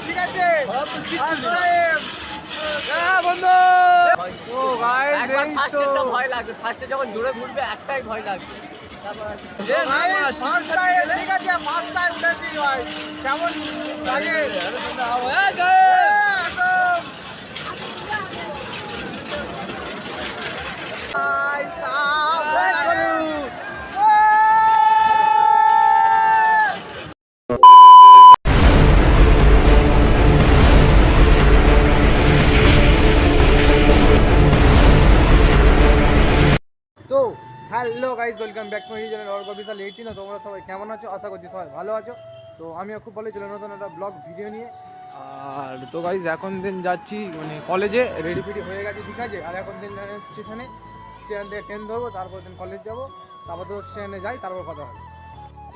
ঠিক আছে ভয় লাগবে, ফার্স্টে যখন জোরে ঘুরবে একটাই ভয় লাগবে। কেমন লাগে তো hello guys, welcome back to my channel Arko official 18। তোমরা সবাই কেমন আছো? আশা করছি সবাই ভালো আছো। তো আমিও খুব ভালো চলে নতুন একটা ব্লগ ভিডিও নিয়ে। আর তো গাইজ এখন দিন যাচ্ছি মানে কলেজে, রেডি ফেডি হয়ে গেছে ঠিক আছে। আর এখন দিন স্টেশন থেকে ট্রেন ধরবো, তারপর দিন কলেজ যাবো, তারপর তো ট্রেনে যাই, তারপর কথা হবে।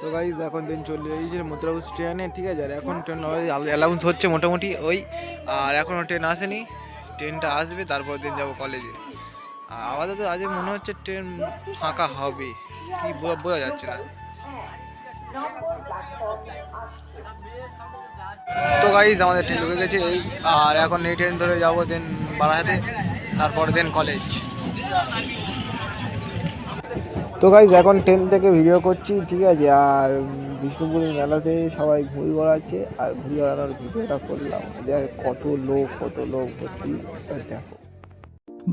তো গাইজ এখন দিন চলে এই যে মথুরাপুর ট্রেনে ঠিক আছে। আর এখন ট্রেন অ্যালাউন্স হচ্ছে মোটামুটি ওই, আর এখনও ট্রেন আসেনি, ট্রেনটা আসবে তারপর দিন যাবো কলেজে। আপাতত আজ মনে হচ্ছে ট্রেন ফাঁকা হবে, কি বোঝা যাচ্ছে না। তো গাইজ আমাদের ট্রেন ঢুকে গেছে এই, আর এখন এই ট্রেন ধরে যাবো দেন বারাহাতে, তারপর দেন কলেজ। তো গাইজ এখন ট্রেন থেকে ভিডিও করছি ঠিক আছে। আর বিষ্ণুপুরের মেলাতে সবাই ঘুড়ি বেড়াচ্ছে, আর ঘুড়ি বেড়ানোর ভিডিওটা করলাম। দেখ কত লোক ভর্তি, দেখো।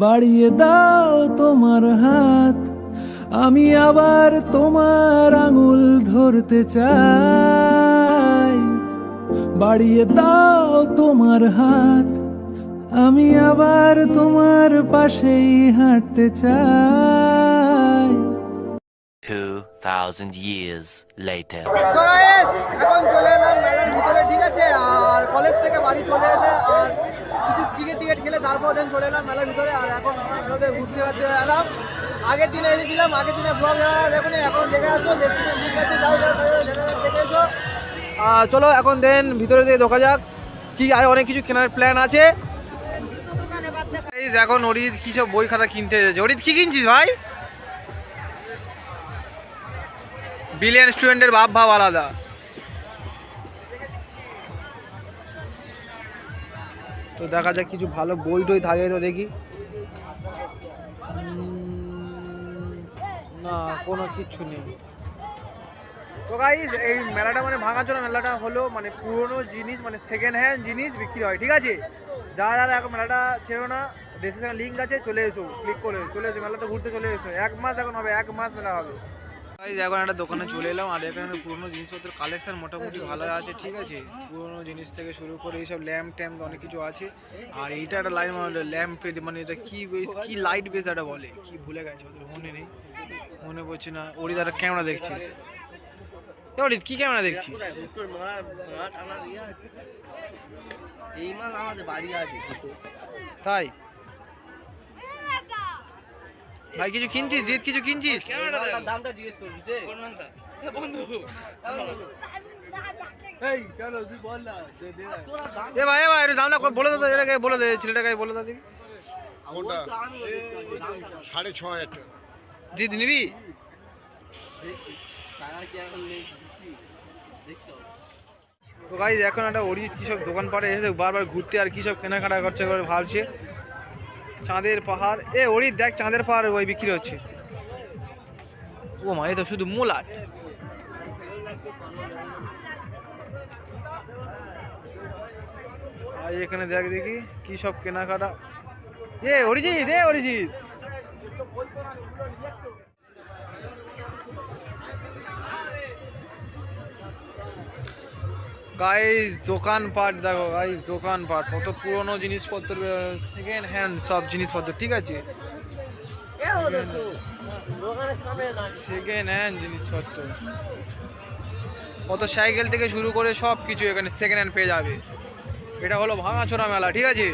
বাড়িয়ে দাও তোমার হাত, আমি আবার তোমার আঙুল ধরতে চাই। বাড়িয়ে দাও তোমার হাত, আমি আবার তোমার পাশেই হাঁটতে চাই। 2000 years later. তো গাইস এখন চলে এলাম মেলার ভিতরে ঠিক আছে। আর কলেজ থেকে বাড়ি চলে এসে আর কিছু টিকিট খেলে তারপর দেন চলে এলাম মেলার ভিতরে। আর এখন মেলাতে ঘুরতে এলাম। আগের দিনে এসেছিলাম, আগের দিনে ব্লগ দেখুন, এখন দেখে আসো, লিঙ্ক আছে, যাও দেখে এসো। চলো এখন দেন ভিতরে দিয়ে ঢোকা যাক, কি অনেক কিছু কেনার প্ল্যান আছে। এখন অরিজিৎ কি সব বই খাতা কিনতে এসেছে। অরিজিৎ কি কিনছিস ভাই? বিলিয়ন স্টুডেন্টের ভাব আলাদা। তো দেখা যাক কিছু ভালো বই টই থাকে তো দেখি। না কোনো কিচ্ছু নেই। তো গাইস এই মেলাটা মানে ভাঙাচোরা মেলাটা হলো মানে পুরনো জিনিস মানে সেকেন্ড হ্যান্ড জিনিস বিক্রি হয় ঠিক আছে। যারা এখন মেলাটা ছিল না, ডেসক্রিপশনে লিঙ্ক আছে, চলে এসো, ক্লিক করে চলে এসো, মেলাতে ঘুরতে চলে এসো। 1 মাস এখন হবে, 1 মাস মেলা হবে। এখন একটা দোকানে চলে এলাম, আর এখানে পুরোনো জিনিসপত্র কালেকশন মোটামুটি ভালো আছে ঠিক আছে। পুরোনো জিনিস থেকে শুরু করে এইসব ল্যাম্প ট্যাম্প অনেক কিছু আছে। আর এইটা একটা লাইট ল্যাম্প, মানে এটা কি লাইট বেস এটা বলে, কি ভুলে গেছে, ওদের মনে পড়ছে না। ওরিদ একটা ক্যামেরা দেখছি। ওরিদ কি ক্যামেরা দেখছি? এই মাল আমাদের বাড়ি আছে তাই ভাই কিছু কিনছিস? জিৎ কিছু কিনছিস? দামটা জিজ্ঞেস করবি যে কোন মালটা বন্ধু এই কেন তুই বল না এ ভাই একটু দামটা বলে দাও, এটাকে বলে দে, ছেলেটাকে বলে দাও দেখি। কোনটা 6,500 টাকা। জিৎ নিবি? তো গাইস এখন একটা অরিজিৎ কি সব দোকান পাড়ে এসে বারবার ঘুরতে আর কি সব কেনাকাটা করছে করে ভাবছে। চাঁদের পাহাড়, এ অরিজিৎ দেখ চাঁদের পাহাড় ওই বিক্রি হচ্ছে। ও মা, এ তো শুধু মূল আট। আর এখানে দেখ দেখি কি সব কেনাকাটা। এ অরিজিৎ, অরিজিৎ গাইস দোকানপাট দেখো, গাইস দোকানপাট কত পুরনো জিনিসপত্র, সেকেন্ড হ্যান্ড সব জিনিসপত্র ঠিক আছে। সেকেন্ড হ্যান্ড জিনিসপত্র কত, সাইকেল থেকে শুরু করে সব কিছু এখানে সেকেন্ড হ্যান্ড পেয়ে যাবে। এটা হলো ভাঙাচোরা মেলা ঠিক আছে।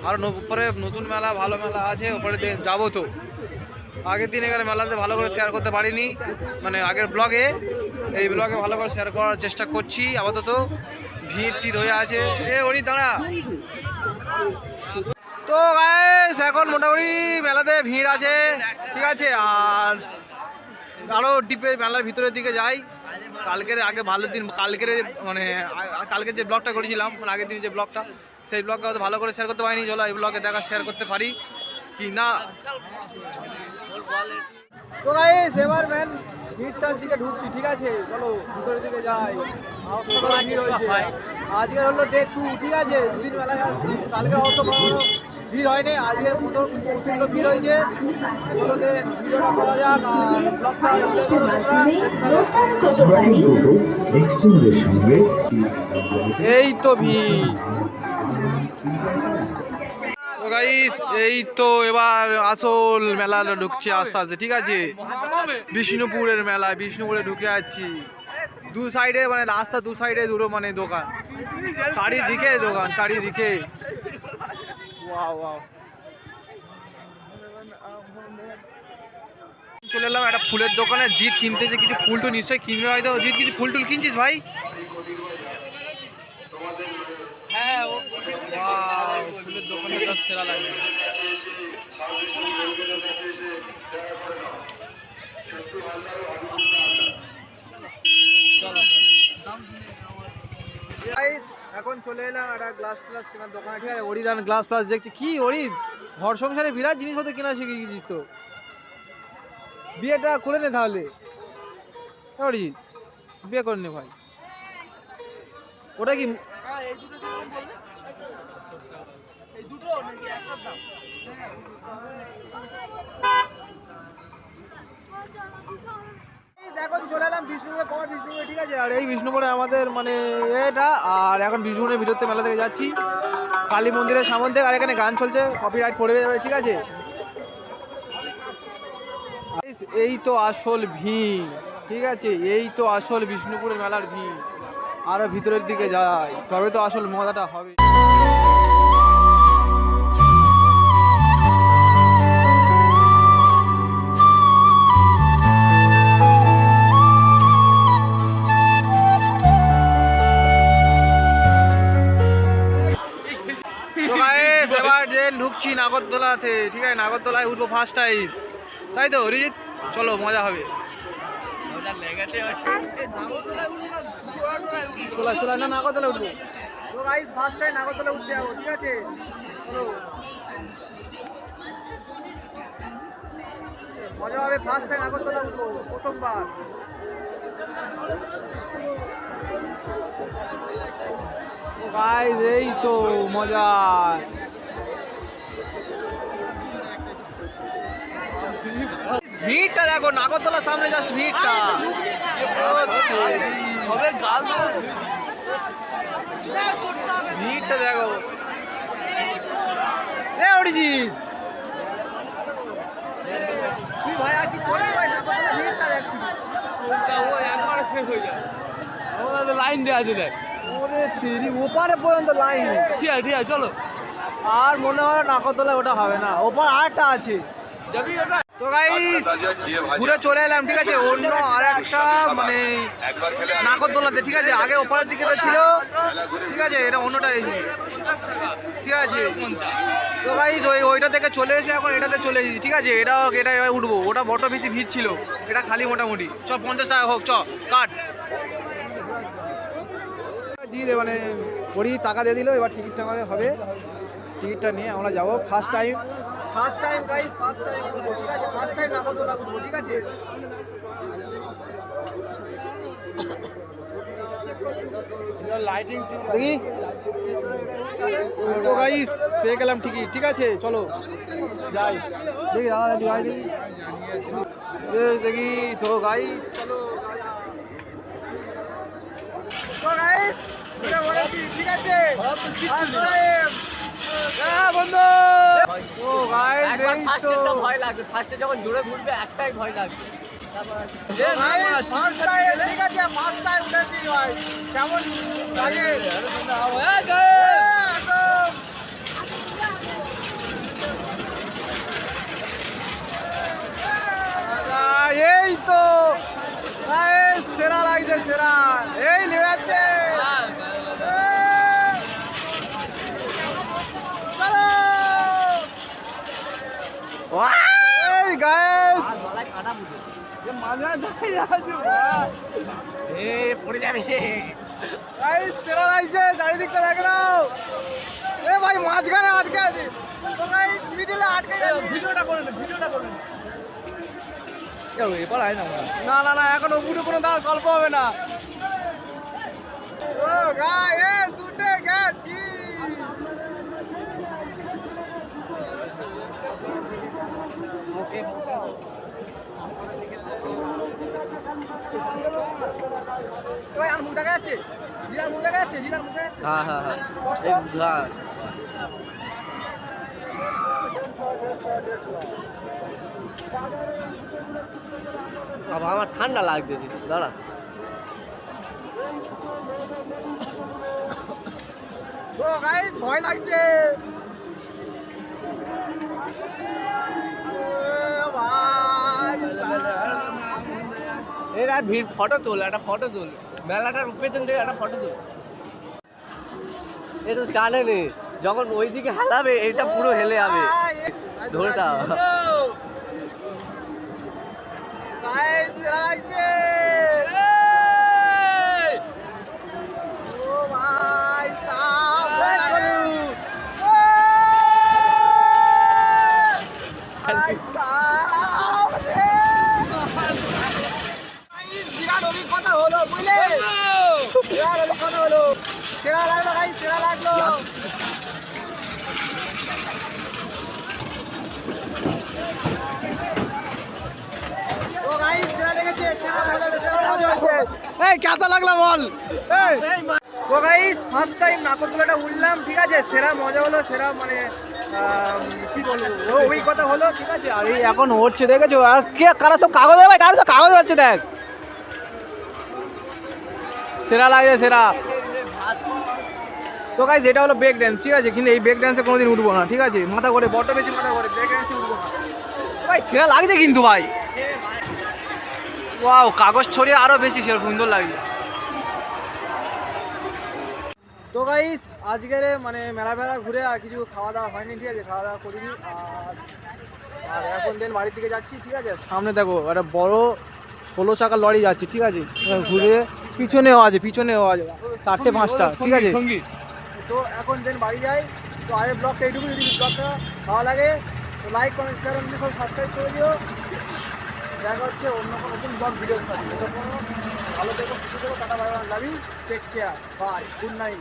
আর উপরে নতুন মেলা, ভালো মেলা আছে, ওপরে যাবো। তো আগের দিন এখানে মেলাতে ভালো করে শেয়ার করতে পারিনি, মানে আগের ব্লগে, এই ব্লগে ভালো করে শেয়ার করার চেষ্টা করছি। আপাতত ভিড় টিড় হয়ে আছে। এ ওরি দাঁড়া। তো গাইস এখন মোটামুটি মেলাতে ভিড় আছে ঠিক আছে। আর আরো ডিপে মেলার ভিতরের দিকে যাই, কালকের আগে ভালো দিন, কালকের মানে কালকে যে ব্লগটা করেছিলাম মানে আগের দিন যে ব্লগটা, সেই ব্লগটা হয়তো ভালো করে শেয়ার করতে পারিনি। চলো এই ব্লগে দেখা শেয়ার করতে পারি কি না। তো গাইস এবার ম্যান ভিড়টার দিকে ঢুকছি, ঠিক আছে চলো ভিতরের দিকে যাই। অসাধারণ ভিড় হয়েছে, আজকের হলো ডে 2, ঠিক আছে 2 দিন মেলায় আসছি। কালকে অত বড় ভিড় হয়নি, আজকের প্রচণ্ড ভিড় হয়েছে। চলো দেন ভিডিওটা করা যাক আর ব্লগটা এনজয় করো তোমরা, এই তো ভিড়। তো গাইস এই তো এবার আসল মেলা ঢুকছে আস্তে আস্তে, ঠিক আছে বিষ্ণুপুরের মেলা, বিষ্ণুপুরে ঢুকে যাচ্ছি। দু সাইডে মানে রাস্তা দু সাইডে দুটো মানে দোকান, চারিদিকে দোকান চারিদিকে। ওয়াও ওয়াও, চলে এলাম একটা ফুলের দোকানে। জিৎ কিনতে যে কিছু ফুল টুল নিশ্চয়ই কিনবে হয়তো। জিৎ কিছু ফুল টুল কিনছিস ভাই? হ্যাঁ ফুলের দোকানে তো সেরা লাগে। এখন চলে এলাম একটা গ্লাস প্লাস কেনার দোকানে, ঠিক আছে অরিদান গ্লাস প্লাস দেখছি। কি অরিদ ঘর সংসারে বিরাট জিনিসপত্র কেনা শিখে গেছিস তো, বিয়েটা করে নে তাহলে। অরিজিৎ বিয়ে করে নে ভাই। ওটা কি এখন চলে এলাম বিষ্ণুপুরে, পাওয়ার বিষ্ণুপুরে, ঠিক আছে। আর এই বিষ্ণুপুরে আমাদের মানে এটা, আর এখন বিষ্ণুপুরের ভিতরতে মেলা থেকে যাচ্ছি কালী মন্দিরের সামনে থেকে। আর এখানে গান চলছে, কপিরাইট পড়ে যাবে, ঠিক আছে। এই তো আসল ভিড়, ঠিক আছে এই তো আসল বিষ্ণুপুরের মেলার ভিড়। আরো ভিতরের দিকে যাই তবে তো আসল মজাটা হবে। এবার ট্রেন ঢুকছি নাগরদোলাতে, ঠিক আছে নাগরদোলায় উঠবো ফার্স্ট টাইম, তাই তো অরিজিৎ? চলো মজা হবে। চলা না নাগরদোলা উঠবো। তো গাইস ফার্স্ট টাইম নাগরদোলা উঠতে যাবো, ঠিক আছে চলো মজা হবে। ফার্স্ট টাইম নাগরদোলা উঠবো, প্রথমবার। গাইস এই তো মজা। ভিড়টা দেখো নাগরদোলার সামনে, জাস্ট ভিড়টা। ভিড়টা দেখো অরিজিৎ কি ভাই, আর কি চলবে ভাই? নাগরদোলার ভিড়টা দেখছি, লাইন দেওয়া আছে দেখ, ওরে তেরি ওপারে পর্যন্ত লাইন। ঠিক আছে চলো। আর মনে হয় নাগরদোলায় ওটা হবে না, ওপার আরেকটা আছে। তো গাইস ঘুরে চলে এলাম, ঠিক আছে অন্য আর একটা মানে নাগরদোলাতে, ঠিক আছে আগে ওপারের দিকে ছিল, ঠিক আছে এটা অন্যটা এই, ঠিক আছে। তো গাইস ওইটা থেকে চলে এসে এখন এটাতে চলে এসেছি, ঠিক আছে এটা এবার উঠবো। ওটা বড় বেশি ভিড় ছিল, এটা খালি মোটামুটি। চ 50 টাকা হোক, চ কাট। জি মানে ওরই টাকা দিয়ে দিল, এবার টিকিটটা আমাদের হবে। টিকিটটা নিয়ে আমরা যাবো। First time guys, first time উঠবো, ঠিক আছে ফার্স্ট টাইম নাগরদোলা উঠবো, ঠিক আছে। দেখি তো গাইস পেয়ে গেলাম টিকিট, ঠিক আছে চলো যাই। দেখি দাদা যাই দেখি দেখি তো গাইস চলো। তো গাইস ঠিক আছে বন্ধু। ও গাইস ভয় লাগবে, ফার্স্টে যখন জোরে ঘুরবে একটাই ভয় লাগবে। কেমন লাগে? এই তো সেরা লাগছে, সেরা এই নেবে পড়ে যাবে। গাইস সেরা লাগছে, চারিদিকটা দেখে নাও। এ ভাই মাঝখানে আটকে আছে, তো গাইস মিডিলে আটকে গেছে। ভিডিওটা করে নে, ভিডিওটা করে নে। এবার আয় না, না না না, এখন উপরে কোনো দাঁড় গল্প হবে না। ও গাইস উঠে গেছি। ওই আর মুখ দেখা যাচ্ছে, জিদার মুখ দেখা যাচ্ছে, জিদার মুখ দেখা যাচ্ছে। হ্যাঁ হ্যাঁ হ্যাঁ কষ্ট? হ্যাঁ। বাবা আমার ঠান্ডা লাগতেছে, দাঁড়া। ও গাইস ভয় লাগছে। এরা ভিড়, ফটো তোল, একটা ফটো তোল, মেলাটার পেছন থেকে একটা ফটো তোল। এ তো জানে নে, যখন ওইদিকে হেলাবে এটা পুরো হেলে যাবে, ধরে দাও। গাইস সেরা লাগছে। ও ভাই বিরাট অভিজ্ঞতা হলো, বুঝলে? বিরাট অভিজ্ঞতা হলো, সেরা লাগলো গাইস, সেরা লাগলো। ও গাইস সেরা লেগেছে, সেরা মজা হয়েছে, সেরা মজা হয়েছে। এই কেমন লাগলো বল? এই তো গাইস ফার্স্ট টাইম নাগরদোলাটা উঠলাম, ঠিক আছে, সেরা মজা হলো, সেরা মানে কি বলবো, ও অভিজ্ঞতা হলো, ঠিক আছে। আর এই এখন হচ্ছে দেখেছো, আর কে কারা সব কাগজ ভাই, কারা সব কাগজ হচ্ছে দেখ, সেরা লাগছে সেরা। তো গাইস এটা হলো ব্রেক ড্যান্স, ঠিক আছে, কিন্তু এই ব্রেক ড্যান্সে কোনোদিন উঠবো না, ঠিক আছে, মাথা করে বড্ড বেশি মাথা করে ব্রেক ড্যান্সে উঠবো না ভাই, সেরা লাগছে কিন্তু ভাই। ওয়াও, কাগজ ছড়িয়ে আরো বেশি সেরা সুন্দর লাগছে। তো গাইস আজকের মানে মেলা ফেলা ঘুরে আর কিছু খাওয়া দাওয়া হয়নি, ঠিক আছে, খাওয়া দাওয়া করিনি। আর এখন দেন বাড়ির দিকে যাচ্ছি, ঠিক আছে। সামনে দেখো একটা বড় 16 চাকার লরি যাচ্ছে, ঠিক আছে, ঘুরে পিছনেও আছে, পিছনেও আছে 4টে 5টা, ঠিক আছে। তো এখন দেন বাড়ি যাই। তো আজকে ব্লগটা এইটুকু, যদি ব্লগটা ভালো লাগে তো লাইক কমেন্ট শেয়ার এবং সব সাবস্ক্রাইব করে দিও। দেখা হচ্ছে অন্য কোনো নতুন ব্লগ ভিডিও সাথে। ভালো থেকো, সুস্থ থেকো, tata bye bye, love you, take care, bye, good night.